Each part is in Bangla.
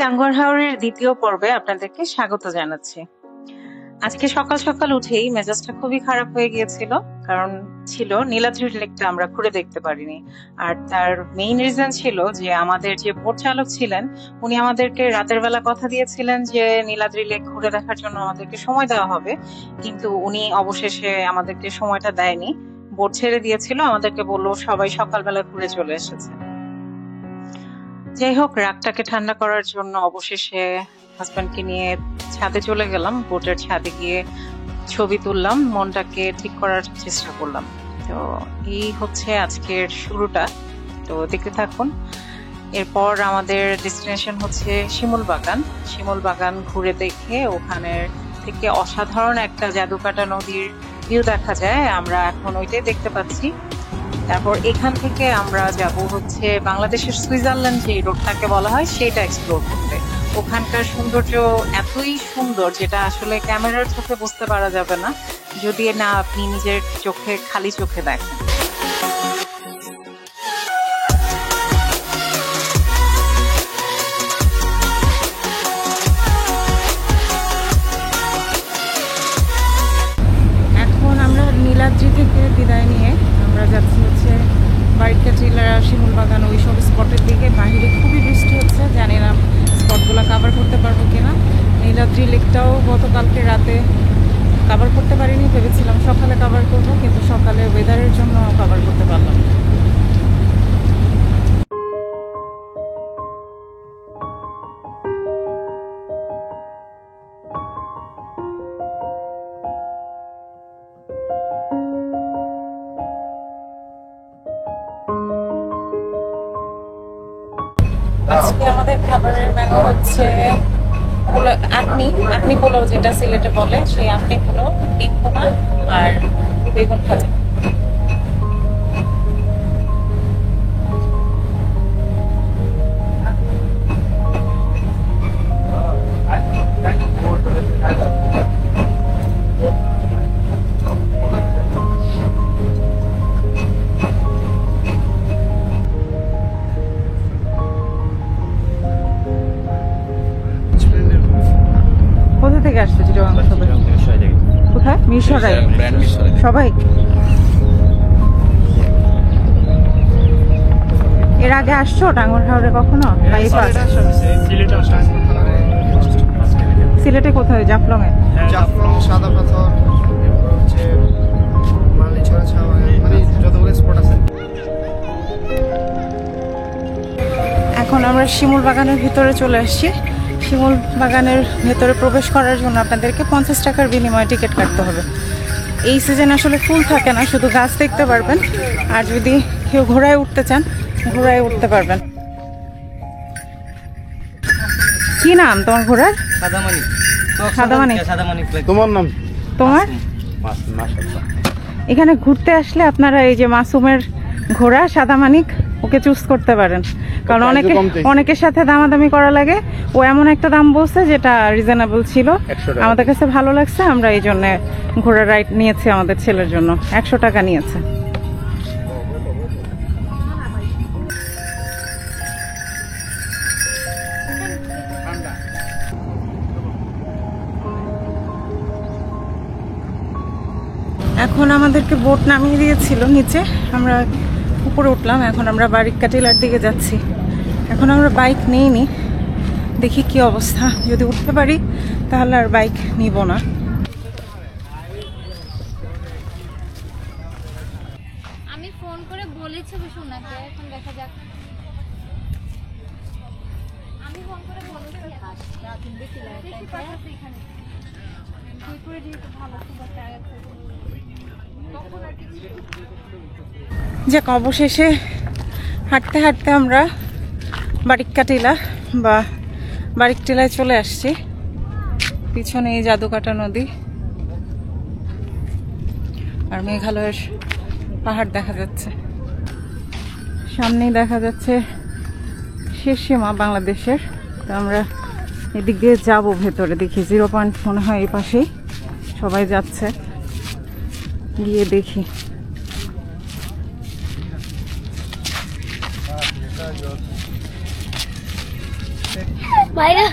টাঙ্গুয়ার হাওরের দ্বিতীয় পর্বে আপনাদেরকে স্বাগত জানাচ্ছি। আজকে সকাল সকাল উঠেই মেজাজটা খুবই খারাপ হয়ে গিয়েছিল, কারণ ছিল নীলাদ্রি লেকটা আমরা ঘুরে দেখতে পারিনি। আর তার মেইন রিজন ছিল যে আমাদের যে বোট চালক ছিলেন উনি আমাদেরকে রাতের বেলা কথা দিয়েছিলেন যে নীলাদ্রি লেক ঘুরে দেখার জন্য আমাদেরকে সময় দেওয়া হবে, কিন্তু উনি অবশেষে আমাদেরকে সময়টা দেয়নি, বোট ছেড়ে দিয়েছিল, আমাদেরকে বললো সবাই সকালবেলা ঘুরে চলে এসেছে। যাই হোক, রাগটাকে ঠান্ডা করার জন্য অবশেষে হাজব্যান্ডকে নিয়ে ছাদে চলে গেলাম। বোটের ছাদে গিয়ে ছবি তুললাম, মনটাকে ঠিক করার চেষ্টা করলাম। তো এই হচ্ছে আজকের শুরুটা, তো দেখতে থাকুন। এরপর আমাদের ডেস্টিনেশন হচ্ছে শিমুল বাগান। শিমুল বাগান ঘুরে দেখে ওখানে থেকে অসাধারণ একটা জাদুকাটা নদীর ভিউ দেখা যায়, আমরা এখন ওইটাই দেখতে পাচ্ছি। তারপর এখান থেকে আমরা যাব হচ্ছে বাংলাদেশের সুইজারল্যান্ড, যে রোডটাকে বলা হয় সেটা এক্সপ্লোর করতে। ওখানকার সৌন্দর্য এতই সুন্দর যেটা আসলে ক্যামেরার চোখে বুঝতে পারা যাবে না যদি না আপনি নিজের চোখে খালি চোখে দেখেন। এখন আমরা নীলাদ্রি থেকে বিদায় নিয়ে আমরা যাচ্ছি হচ্ছে বারিককাটিলা, শিমুল বাগান, ওই সব স্পটের দিকে। বাহিরে খুবই বৃষ্টি হচ্ছে, জানি না স্পটগুলো কাভার করতে পারবো কিনা। নীলাদ্রি লেকটাও গতকালকে রাতে কাভার করতে পারিনি, ভেবেছিলাম সকালে কাভার করবো, কিন্তু সকালে ওয়েদারের জন্য কাভার করতে পারলাম না। আজকে আমাদের খাবারের মেনু হচ্ছে আপনি পোলাও, যেটা সিলেটে বলে, সেই আপনি পোলাও, ডিম পোনা আর বেগুন ভাজা। কোথা থেকে আসছে? কোথায়? মিরসরাই। সবাই এর আগে আসছো টাঙ্গুয়ার হাওরে কখনো? সিলেটে কোথায়? জাফলং এ? জাফলং, সাদা পাথর, হচ্ছে মালিছড়া, মানে যতগুলো স্পট আছে। এখন আমরা শিমুল বাগানের ভিতরে চলে আসছি। শিমুল বাগানের ভেতরে প্রবেশ করার জন্য আপনাদেরকে 50 টাকার বিনিময়ে টিকিট কাটতে হবে। এই সিজন আসলে ফুল থাকে না, শুধু গাছ দেখতে পারবেন। আর যদি কেউ ঘোড়ায় উঠতে চান, ঘোড়ায় উঠতে পারবেন। কি নাম তোমার ঘোড়ার? সাদামানিক। তোমার নাম? তোমার? এখানে ঘুরতে আসলে আপনারা এই যে মাসুমের ঘোড়া সাদামানিক, ওকে চুজ করতে পারেন, কারণ অনেকের সাথে দামাদামি করা লাগে। ও এমন একটা দাম বলছে যেটা রিজনেবল ছিল, আমাদের কাছে ভালো লাগছে, আমরা এই জন্য ঘোড়া রাইড নিয়েছি আমাদের ছেলের জন্য। 100 টাকা নিয়েছে। এখন আমাদেরকে বোট নামিয়ে দিয়েছিল নিচে, আমরা উপরে উঠলাম। এখন আমরা বারিককাটিলার দিকে যাচ্ছি। এখন আমরা বাইক নিইনি, দেখি কি অবস্থা। যদি উঠতে পারি তাহলে আর বাইক নিব না। আমি ফোন করে বলেছি শোনাকে, এখন দেখা যাক। আমি ফোন করে বলেছি এখানে করে যেহেতু ভালো খুব একটা আছে। যাক, অবশেষে হাঁটতে হাঁটতে আমরা বারিকটিলায় চলে আসছি। পিছনে এই জাদুকাটা নদী আর মেঘালয়ের পাহাড় দেখা যাচ্ছে। সামনেই দেখা যাচ্ছে শেষ সীমা বাংলাদেশের। তো আমরা এদিক দিয়ে যাবো ভেতরে, দেখি 0 পয়েন্ট মনে হয় এই পাশেই সবাই যাচ্ছে, গিয়ে দেখি। বাইরে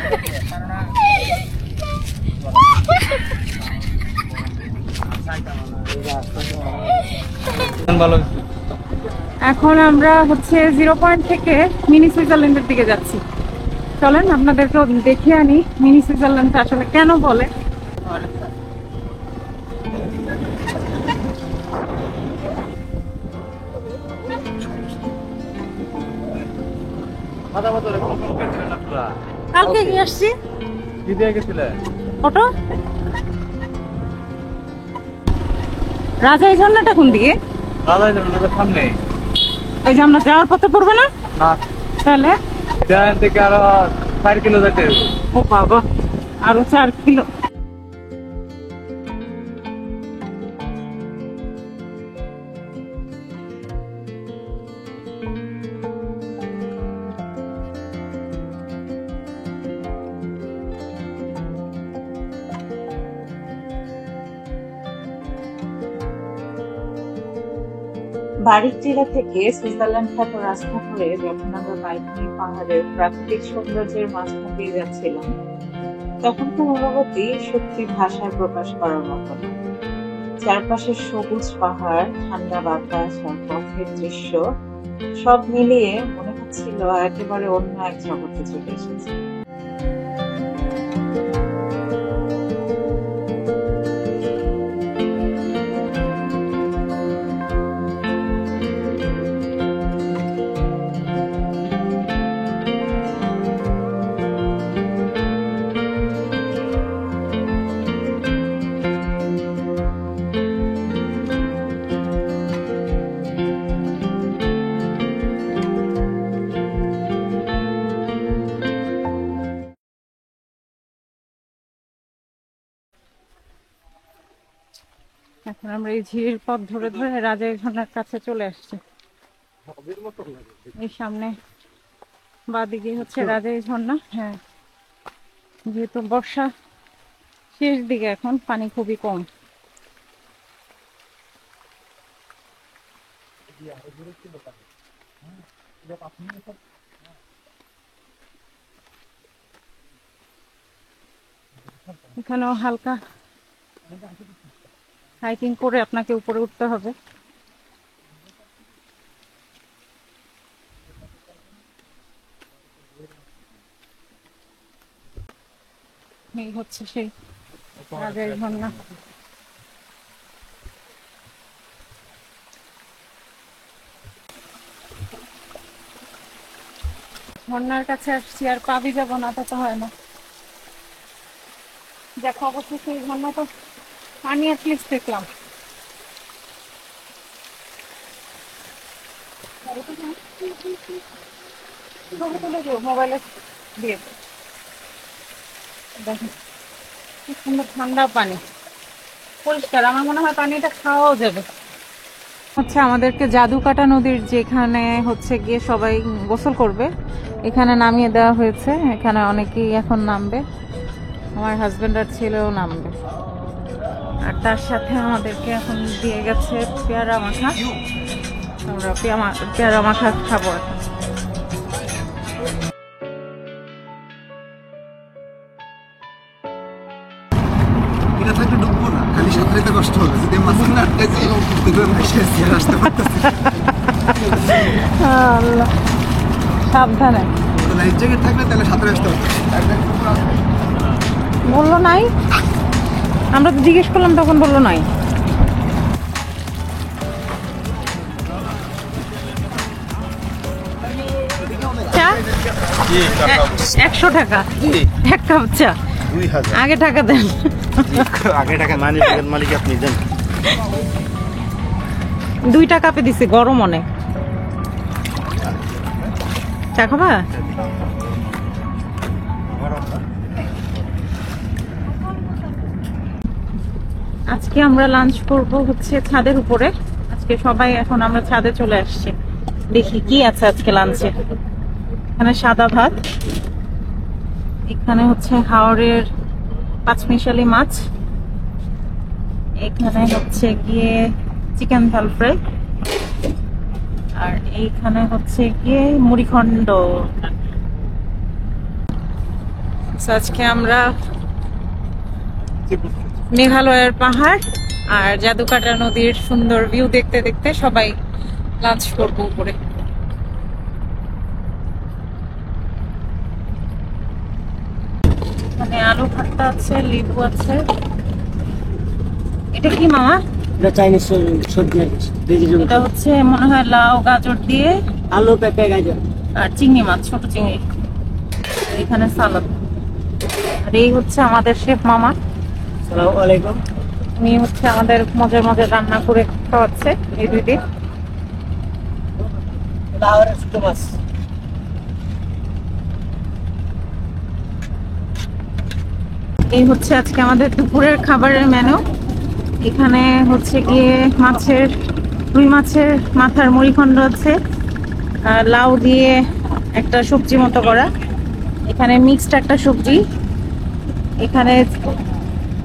ভালো। এখন আমরা হচ্ছে 0 পয়েন্ট থেকে মিনি সুইজারল্যান্ডের দিকে যাচ্ছি। চলেন আপনাদেরকেও দেখিয়ে আনি মিনি সুইজারল্যান্ড আসলে কেন বলে। কালকে গিয়ে আসছি কি দিয়ে গেছিলে? অটো রাজা এই ঝর্ণাটা কোন দিকে? দাদা সামনে। এই যে আমরা যাওয়ার পথে পড়বে না না, তাহলে থেকে আরো 4 কিলো যেতে। ও বাবা, আরো 4 কিলো। বাড়ির টিলা থেকে সুইজারল্যান্ড খ্যাত রাস্তা ধরে যখন আমরা বাইক নিয়ে পাহাড়ের প্রাকৃতিক সৌন্দর্যের মাঝখান দিয়ে যাচ্ছিলাম, তখন তো অনুভূতি সত্যি ভাষায় প্রকাশ করার মতো না। চারপাশের সবুজ পাহাড়, ঠান্ডা বাতাস আর পথের দৃশ্য সব মিলিয়ে মনে হচ্ছিল একেবারে অন্য এক জগতে চলে এসেছে। এখন আমরা এই ঝিরির পথ ধরে ধরে রাজা এই ঝর্ণার কাছে চলে আসছি। এই সামনে বাদিকে হচ্ছে রাজা এই ঝর্ণা। হ্যাঁ, যেহেতু বর্ষা শেষ দিকে এখন পানি খুবই কম। এখানেও হালকা হাইকিং করে আপনাকে উপরে উঠতে হবে। এই হচ্ছে সেই রাজার ঝর্ণা। ঝর্ণার কাছে আসছি, আর পাবি যাবো না তা তো হয় না। দেখো অবশ্য সেই ঝর্ণা তো পানি অ্যাটলিস্ট দেখলাম। মোবাইলে দিয়ে দেখেন কি সুন্দর ঠান্ডা পানি, পরিষ্কার। আমার মনে হয় পানিটা খাওয়াও যাবে। হচ্ছে আমাদেরকে জাদুকাটা নদীর যেখানে হচ্ছে গিয়ে সবাই গোসল করবে, এখানে নামিয়ে দেওয়া হয়েছে। এখানে অনেকেই এখন নামবে, আমার হাজবেন্ড আর ছেলেও নামবে। আর তার সাথে আমাদেরকে এখন দিয়ে গেছে পেয়ারা মাখা। আমরা পেয়ারা মাখা খাবো এখন। এটা থাকলে ঢুকবো না, খালি সাঁতারিতে কষ্ট হবে। যদি মাঝখানে আটকে যাই ভেসে আসতে পারতেছি। আল্লাহ, সাবধানে। লাইফ জ্যাকেট থাকলে তাহলে সাঁতারে আসতে পারতো। বললো নাই, আমরা তো জিজ্ঞেস করলাম তখন বললো নাই। চা 100 টাকা এক কাপ চা। 2000 আগে টাকা দেন। আগে টাকা মালিক আপনি দেন। 2টা কাপে দিছে, গরম অনেক। চা খাবা? আজকে আমরা লাঞ্চ করব হচ্ছে ছাদের উপরে। আজকে সবাই এখন আমরা ছাদে চলে আসছি। দেখি কি আছে আজকে লাঞ্চে। এখানে সাদা ভাত, এখানে হচ্ছে হাওরের পাঁচমিশালি মাছ, এখানে হচ্ছে গিয়ে চিকেন ঝাল ফ্রাই, আর এইখানে হচ্ছে গিয়ে মুড়িখণ্ড। So, আজকে আমরা মেঘালয়ের পাহাড় আর জাদুকাটা নদীর সুন্দর ভিউ দেখতে দেখতে সবাই লাঞ্চ করবো উপরে। মানে আলু ভর্তা আছে, লেবু আছে। এটা কি মামা? এটা চাইনিজ সবজি ভেজিটেবল। এটা হচ্ছে মনে হয় লাউ গাজর দিয়ে, আলু পেঁপে গাজর আর চিংড়ি মাছ, ছোট চিংড়ি। এখানে সালাদ। আর এই হচ্ছে আমাদের শেফ মামা। আসসালামু আলাইকুম। উনি হচ্ছে আমাদের মজার মজার রান্না করে খাওয়াচ্ছে এই দুই দিন। এটা আর ছোট মাছ। এই হচ্ছে আজকে আমাদের দুপুরের খাবারের মেনু। এখানে হচ্ছে গিয়ে রুই মাছের মাথার মুড়িখণ্ড আছে, লাউ দিয়ে একটা সবজি মতো করা, এখানে মিক্সড একটা সবজি, এখানে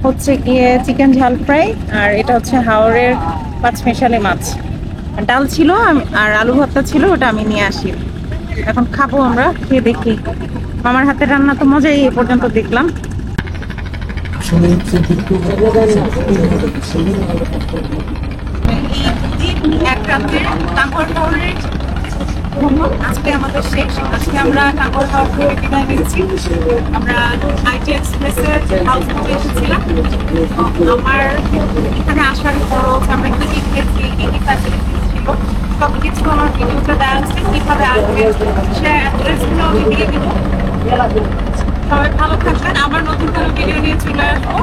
হচ্ছে গিয়ে চিকেন ঝাল ফ্রাই, আর এটা হচ্ছে হাওরের পাঁচমিশালি মাছ। ডাল ছিল আর আলু ভর্তা ছিল, ওটা আমি নিয়ে আসি। এখন খাবো আমরা, খেয়ে দেখি। মামার হাতের রান্না তো মজাই এ পর্যন্ত দেখলাম। এক রাতের টাঙ্গর হাওরের ভ্রমণ আজকে আমাদের শেষ। আজকে আমরা টাঙ্গর হাওর থেকে বিদায় নিচ্ছি। আমরা আইটি এক্সপ্রেসের হাউস বোটে এসেছিলাম। আমার এখানে আসার খরচ, আমরা কি কি খেয়েছি, কি কি ফ্যাসিলিটিস ছিল, সবকিছু আমার ভিডিওতে দেওয়া আছে। কিভাবে আসবে সে অ্যাড্রেসগুলো আমি দিয়ে দিব। সবাই ভালো থাকবেন। আবার নতুন কোনো ভিডিও নিয়ে চলে আসবো।